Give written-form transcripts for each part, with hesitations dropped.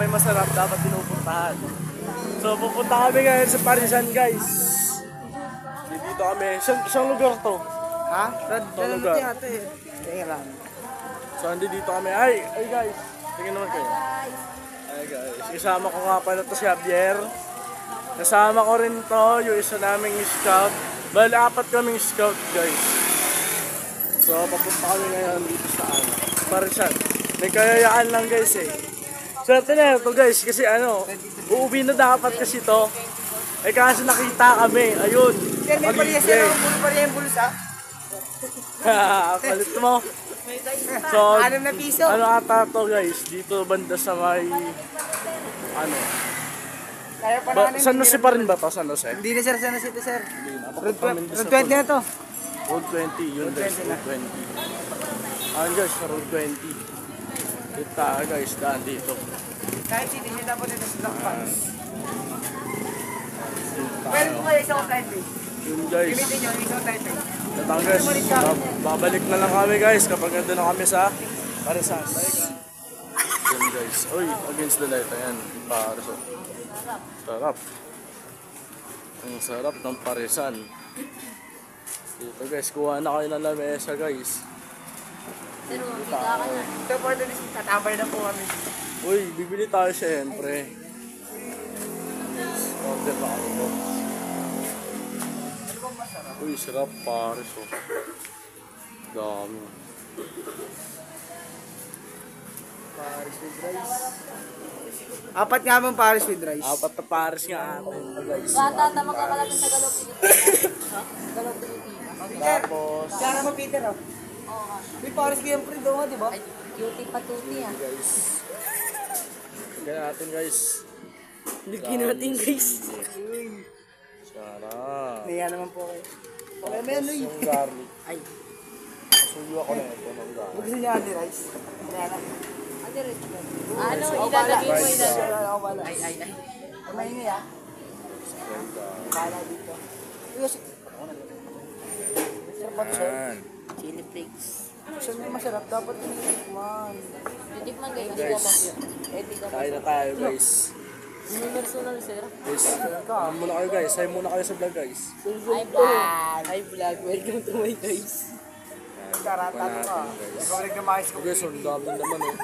may masarap dapat pinupuntahan. So pupunta kami ngayon sa Parisan guys. Dito kami. Saan lugar to? Ha? Saan lugar? Tingnan lang. So dito kami. Ay guys. Tingnan naman kayo. Ay guys. Kasama ko nga pala to si Javier. Kasama ko rin to yung isa naming scout. Bali, 4 kaming scout guys. So papunta kami ngayon dito sa Parisan. May kayayaan lang guys eh. Swerte na ito guys kasi uuwi na dapat kasi to. Eh kasi nakita kami, ayun. May pariya siya, pariya yung bulsa. Palit mo. So, 6 na piso. Ano ata to guys, dito banda sa may, San Jose pa rin ba to? San Jose? Hindi na sir, San Jose sir. Road Road 20 na to. Road 20, yun guys, Road 20. Ayun guys, Road 20. Kita guys, daan dito. Kahit hindi siya dapat ito sa Blackpants. Pwede po kayo isang Taipei. Yun guys. Gamitin nyo, isang Taipei. Datang guys, babalik na lang kami guys kapag nandun na kami sa Parisan. Yun guys, uy, against the light, ayan, Parisan. Sarap. Ang sarap ng Parisan. Dito guys, kuha na kayo ng lamesa guys. So for the list, tatambay na po kami. Uy, bibili tayo syempre. Order na kami po. Uy, sarap Paris oh. Dami. Paris with rice. 4 nga bang Paris with rice? 4 na Paris nga atin guys. Bata, tama ka pala sa Galaw Pilipinas. Galaw Pilipinas. Tapos, Sana mo Peter oh. Oo. May Paris game pre doon di ba? Ay, cutie patuti ah. guys. Tingnan natin guys. Lagyan natin guys. Sarap. Naya naman po kayo. Okay, may ano Yung garlic. Ay, Suyo ako na ito ng garlic. gusto niya ate rice. Naya na. Ano, ilalagay mo ilalagay. Ako bala. Ay. Ay, maingay ah. Bala dito. Sarap ba ito sir? Chili flakes. Saan may masarap? Dapat tinitikman. Titikman guys. Guys, kain na tayo guys. Personal sir. Guys, ano muna kayo guys? Say muna kayo sa vlog guys. Hi vlog. Hi vlog, welcome to my guys. Karatado ka. Ikaw rin kumakis ko. Guys, ang dami naman oh.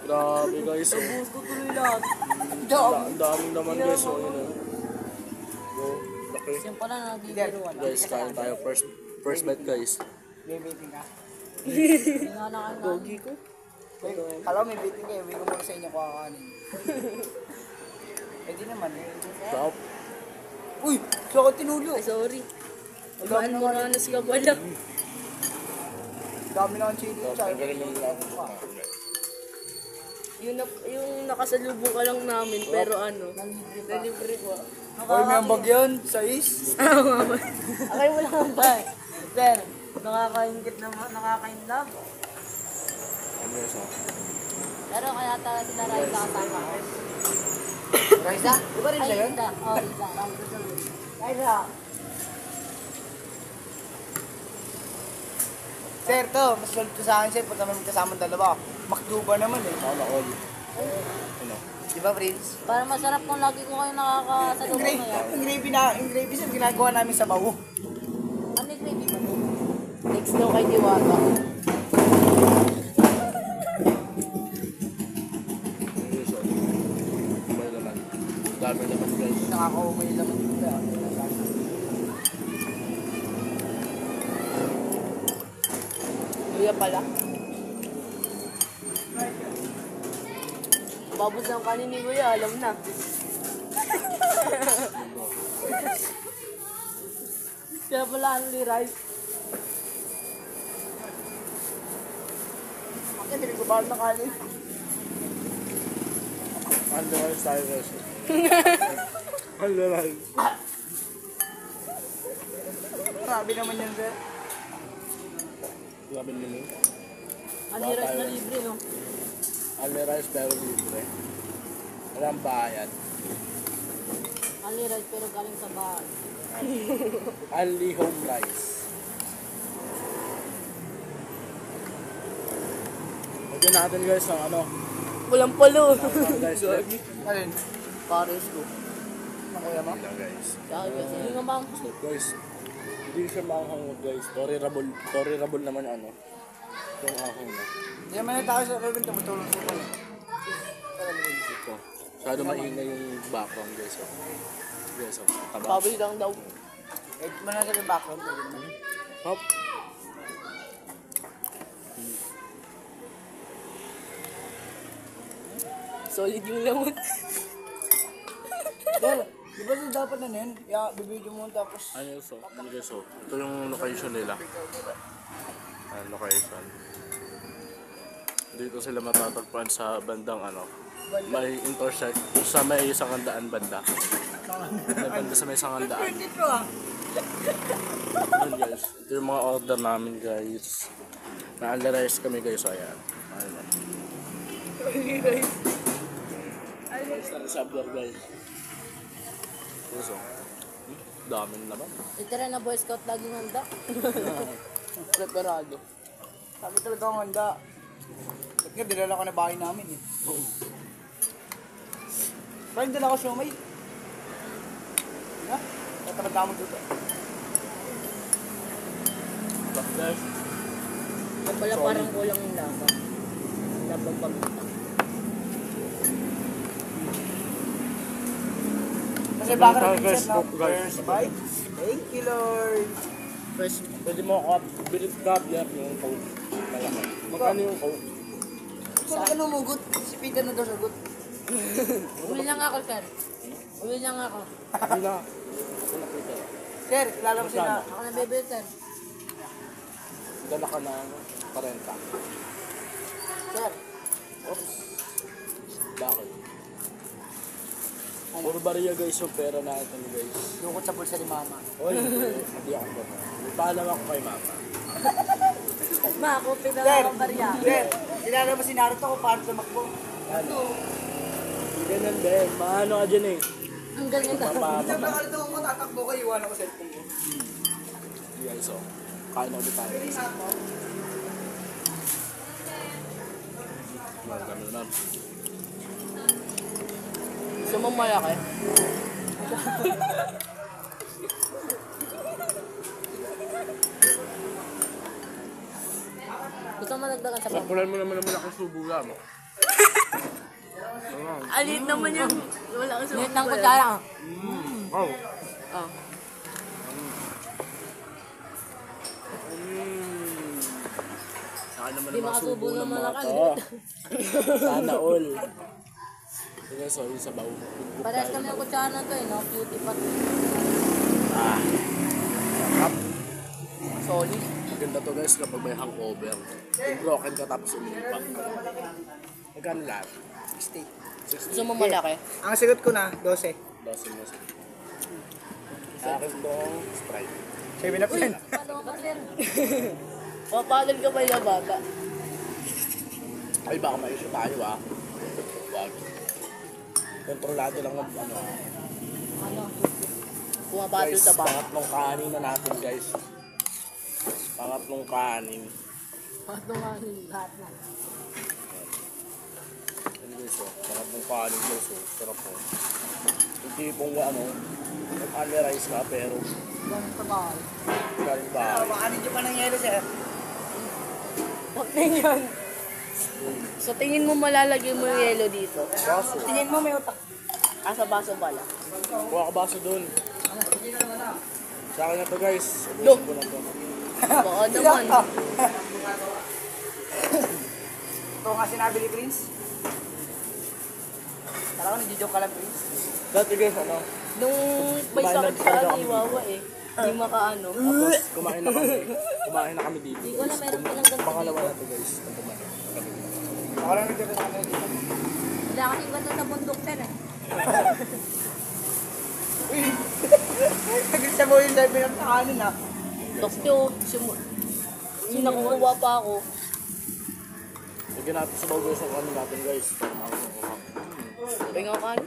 Grabe guys. Ubus ko tuloy lahat. Ang daming naman guys oh. Yun oh. Go, laki. Yan pala nabibiruan. Guys, kain tayo first bite guys. May meeting ka. Hinanakan na. Gogi ko. Kala may meeting kayo, hindi ko muna sa inyo kakanin. Pwede naman eh. Stop. Uy! Siya ako tinulo. Ay, sorry. Magaan mo na si Gagwala. Dami na ang chili. Yung nakasalubong ka lang namin, pero nalibre ko. Uy, may ambag yun. Sais. Akay mo lang ba? Sir, nakakaingit naman, nakakainlove. Ano yun sa? Pero kaya talaga sila Raisa kasama ko. Raisa? Di ba rin siya yun? Raisa. Oo, Raisa. Raisa. Sir, to. Mas solid ko sa akin, sir. Pag kami magkasamang dalawa. Makduba naman eh. Sana all. Ano? Di ba, Prince? Para masarap kung lagi ko kayo nakakasalubong kaya. Yung gravy sir, ginagawa namin sa bawo. Ano yung gravy ba? Next daw kay Diwata. May laman. Dami naman guys. Nakakaumay naman dito. Luya pala. Babos ng kanin ni Kuya, alam na. Kaya pala only rice. Bakit hindi ko bahal na kanin? Ano na tayo guys? Ano na? Grabe naman yan, sir. Grabe naman yun. Only rice na libre, no? Only rice pero libre. Walang bayad. Only rice pero galing sa bahay. Only home rice. Lagyan natin guys ng pulang-pulo. Guys, Alin? Pares ko. Ang kuya mo? guys. Kaya kasi hindi nga bang Guys, hindi siya maanghang guys. Tolerable naman ano. Yung ahong na. Hindi naman na tayo sa Robin, tumutulong sa pala. Ito. Masyado maingay yung background guys. Oh. Guys, oh. Taba. baboy lang daw. Eh, manasa yung background. Hop. Solid yung lamon. Del, di ba sila dapat na nun? Bibidyo mo tapos... Ano yun so? Guys, oh. Ito yung location nila. Location. Dito sila matatagpuan sa bandang ano. May intersect sa may Sangandaan banda. May banda sa may Sangandaan. Dito ah! Yun guys. Ito yung mga order namin guys. Na-analyze kami guys. So ayan. Ayan. Guys, na-resabler guys. Guys oh. Dami na naman. Itira na Boy Scout laging handa. Preparado. Sabi talaga ang handa. Ba't nga, dinala ko na bahay namin eh. Parang dala ko siomay. Ha? Tatamad mo dito. Guys. Yan pala parang kulang yung lasa. Labang paminta. Kasi baka Guys, rin set na guys. first bite. Thank you, Lord. First, Pwede mo bilit caviar yung coke. Malaki. Magkano yung coke? Saan ka numugot? Sipitan na daw sagot. uli lang ako, sir. Uli lang ako. Hindi na. Ako nakita. Sir, kilala mo sila. Ako na bebe, sir. Dala ka ng 40. Sir, Oops. Bakit? Puro bariya guys yung pera natin guys. lukot sa bulsa ni Mama. Oy, hindi ako ba? Paalam ako kay mama. Ma, ako Sir, pinaka-barya. sir, kilala mo si Naruto kung paano tumakbo. Ano? Ganun din. Maano ka dyan eh. Ang galing na. Sir, nakalito ko, tatakbo ko, iwanan ko cellphone mo. Guys, so. Kain na ulit tayo. Ganun na. Gusto mong malaki? Gusto mo nagdagan sa pang? Sapulan mo naman naman akong subo lang. Alit naman yung wala kang subo. Alit ng kutsara. Oh. Oh. Saka naman Di naman makasubo subo ng naman mga ako. to. Sana all. Sige, sorry sa bawo. Parehas kami ng kutsara na to eh, no? Cutie pat. Ah. Sarap. Solid. Maganda to guys kapag may hangover. Yung broken ka tapos umiipak. Magkano lahat? 60. Gusto mo malaki? Ang sigot ko na, 12. Dosin mo sa sa akin tong Sprite. 7 up yan. Paano ka, sir? Papalag ka ba yung bata? Ay baka may issue tayo ah. Wag. Kontrolado lang ang ano. Ano? Pumabatol Guys, sa bata. pangatlong kanin na natin guys. Pangatlong kanin. Paano nga yung lahat na? Ano guys oh. Pangatlong kanin guys oh. Sarap po. Yung tipong ano. Nag-analyze ka pero Ganun sa bahay. galing bahay. Baka ninyo pa ng yelo, sir. Huwag na yan. So tingin mo malalagay mo yung yelo dito? Baso. Tingin mo may utak. Ah, sa baso pala. Kuha ka baso dun. Sa akin na to guys. Look. Ubusin ko na to. Oo naman. Ito nga sinabi ni Prince. Kala ko nagjo-joke ka lang, Prince. Dati guys ano. Nung may sakit sa ano, iwawa eh. Hindi makaano. Tapos kumain na kami. Kumain na kami dito. Hindi ko na meron palang ganito Pangalawa dito. na to guys. Kumain. Ako lang nagjo-joke ka lang dito. Wala kasing ganito sa bundok sir eh. Nagkita mo yung level ng kanin, ha? Dokto, sinakukuha pa ako. Lagyan natin sa bago sa kanin natin guys. Para makakahang. Pingaw ka ano?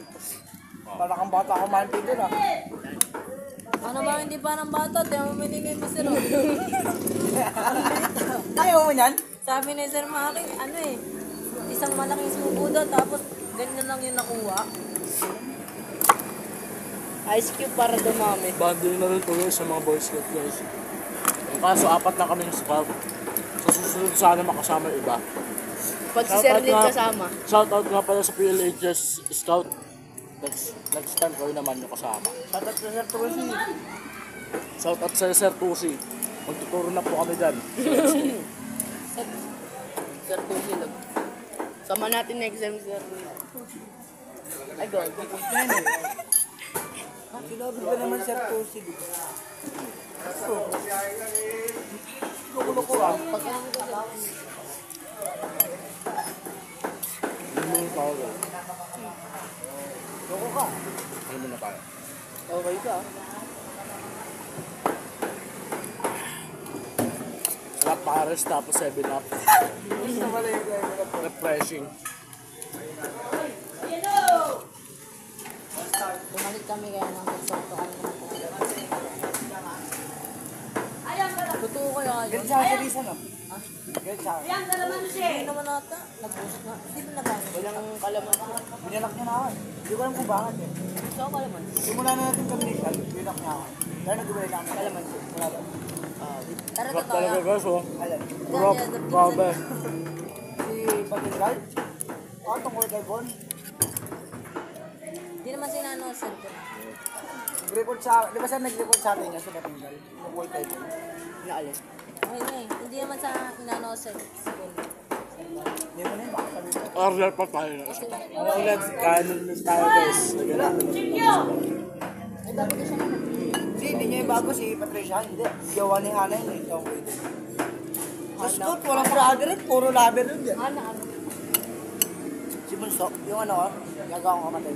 Para kang bata ako man dito, ha? Ano ba hindi pa ng bata? Di mo minigay mo sir. Ayaw mo yan? Sabi ni Sir Maki, ano eh, isang malaking sumubudo, tapos ganyan lang yung nakuha. Ice cube para dumami. Bonding na rin po yun sa mga Boy Scout guys. Ang kaso, 4 na kami yung scout. Sa susunod sana makasama yung iba. Pag si Sir Lin kasama. Shoutout nga pala sa PLHS Scout. Next time kayo naman yung kasama. Tatat sa Sir Tusi. Shoutout sa Sir Tusi. Magtuturo na po kami dyan. Sir Tusi lang. Sama natin next time, Sir Lin. Ay, go. Sinabi ba naman Sir Tusi? Kukulo ko ah. Pag ano ko sila. Hindi mo yung tao. Loko ka. Ano mo na tayo? Okay ka. Sarap pares tapos 7-up. Gusto pala yung Refreshing. Bumalik kami kaya nang nagsorto kami ng totoo kaya yun? Ganun sa akin isa no? Ganun sa akin. Hindi naman nata. Nag-post na. Hindi mo nabasa. Walang kalaman. Binalak niya na ako. Hindi ko alam kung bakit eh. Gusto ko kalaman. Simula na natin communication, binalak niya ako. Kaya nag-uwalay lang ako. Kalaman. Wala ba? Tara, Sarap totoo talaga yan. guys oh. Alam. Rob, grabe. Si Batingal? Ako tungkol kay Bon. Hindi naman sinano, Sir. Nag-report sa akin. Di ba sir nag-report sa atin niya si Batingal? Tungkol kay Bon. Naalin. Okay na eh. Hindi naman sa inano, Sir. Hindi mo na yun. Baka sabihin ko. Order pa tayo na isa. Ano ulit? Kanin tayo guys. Lagyan natin ng Ay, bago na siya naman. Hindi niya yung bago si Patricia. Hindi. Gawa ni Hana yun eh. Tungkol kay Bon. Tapos ko, walang brother rin. Puro lover rin dyan. Ano? Si Bunso, yung ano ko, gagawang kapatid.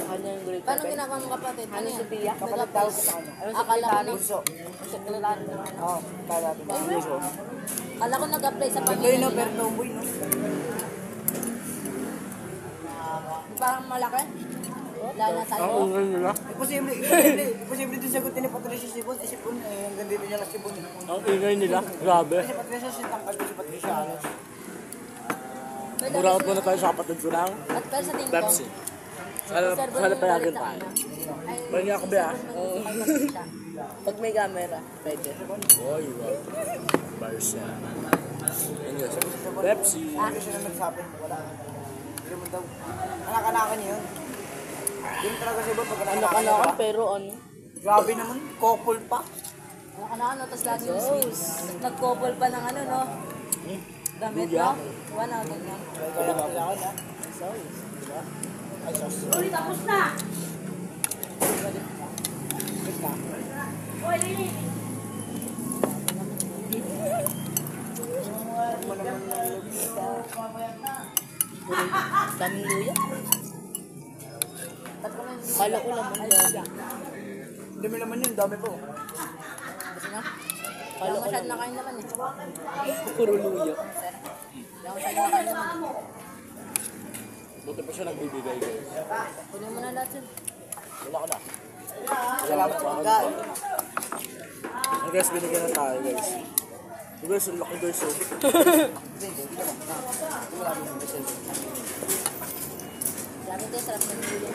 Ano yung grade? Paano ginagawa ng kapatid? Ano si Pia? Kapatid tawag ko sa kanya. Akala ko na. Bunso. Sekretary. Oo, kaya natin. Akala ko nag-apply sa Ganda yun Panginoon. no, pero tomboy no. Parang malaki. Lala tayo. Ang ungay nila. Imposible din sagutin ni Patricia si Bon. Si Bon, eh, hanggang dito niya lang si Bon. Ang ingay nila. Grabe. Kasi Patricia, si tangkad ko si Patricia. Ano? Muraot muna tayo sa kapatid ko ng At pero sa tingin ko, Pepsi. Sana payagan tayo. Banya ako ba? pag may camera, pwede. Oy, wow. Bayos siya. Anyways, Pepsi. Patricia na nagsabi, wala. Hindi mo daw. Anak-anakan niya yun. Yun talaga si Bon, pag anak-anakan Anak-anakan, pero ano? Grabe naman, couple pa. Anak-anakan, no? Tapos lagi yung sweet. Nag-couple pa ng ano, no? Damit, no? One out of one. Kaya kailangan ha. Ay, sos. Uy, tapos na! Wait na. Daming luya. Kala ko naman luya. Hindi mo naman yun, dami po. Kasi na? Kala ko masyad nakain naman eh. Puro luya. Kala ko masyad nakain naman. Buti pa siya nagbibigay guys. Kunin mo na lahat yun. Wala ka na. Salamat sa pagkain. Ang guys, binigyan na tayo guys. Yung guys, ang laki guys oh. Sabi ko, sarap ng luya.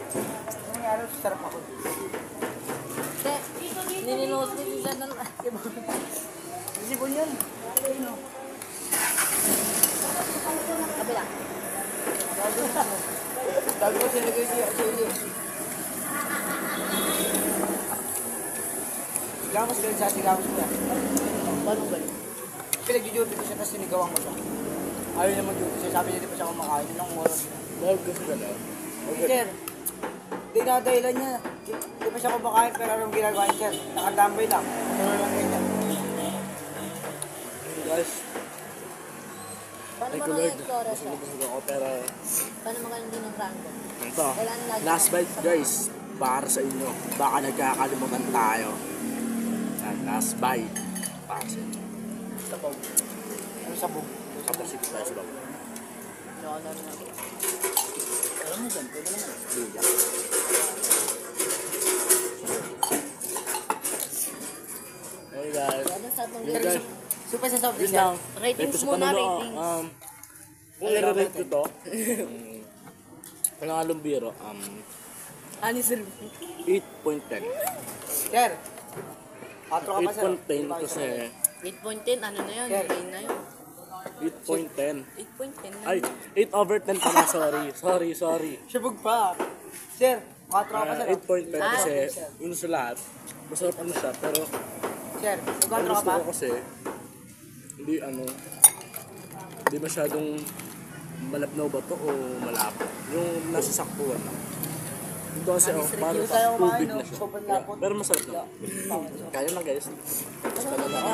Ano nangyari? Sarap ako. Te, nininos din siya ng... Si Bon yun. Kabila. Sabi ko sinigay siya. Sigamos ko yun siya, sigamos ko yan. Paano ba yun? Pinag-duty ko siya, tapos sinigawan ko siya. Ayaw niya mag-duty siya, sabi niya di pa siya kumakain. Yun ang moron niya. Dahil gusto ka na. Sir, dinadahilan niya. Di pa siya kumakain, pero anong ginagawa niya, sir? Nakatambay lang. Ano lang ganyan. Guys, Paano thank ba you mga Lord. ekstora siya? Busog ako pero Paano magaling din ng rango? ito. Kailangan lagi. Last bite guys. Para sa inyo. Baka nagkakalimutan tayo. Yan, last bite. Para sa inyo. Sabog. Ano sabog? Tapos sige tayo sa bawah. Alam mo dyan, pwede naman. Luya. Hey guys. Kaya sa itong Hey guys. Super sa soft Yun drinks lang. yan. Ratings Ito sa muna, panalo, ratings. kung i-rate ko to, pangalong biro, Ani sir. 8.10. Sir, 4 ka pa sir. 8.10 kasi 8.10, ano na yun? Sir. Main na yun. 8.10. 8.10 na. Ay, 8/10 pala, sorry. Shabog pa. Sir, 4 ka pa sir. 8.10 kasi yun sa lahat. Masarap ano siya, pero Sir, ang 4 ka gusto pa. ko kasi, hindi masyadong malabnaw ba to o malapot. Yung nasa saktuan lang. Ito kasi parang tayo kumain, tubig no? na siya. Sobrang lapot. Pero masarap na. Kaya na guys. Basta na lang.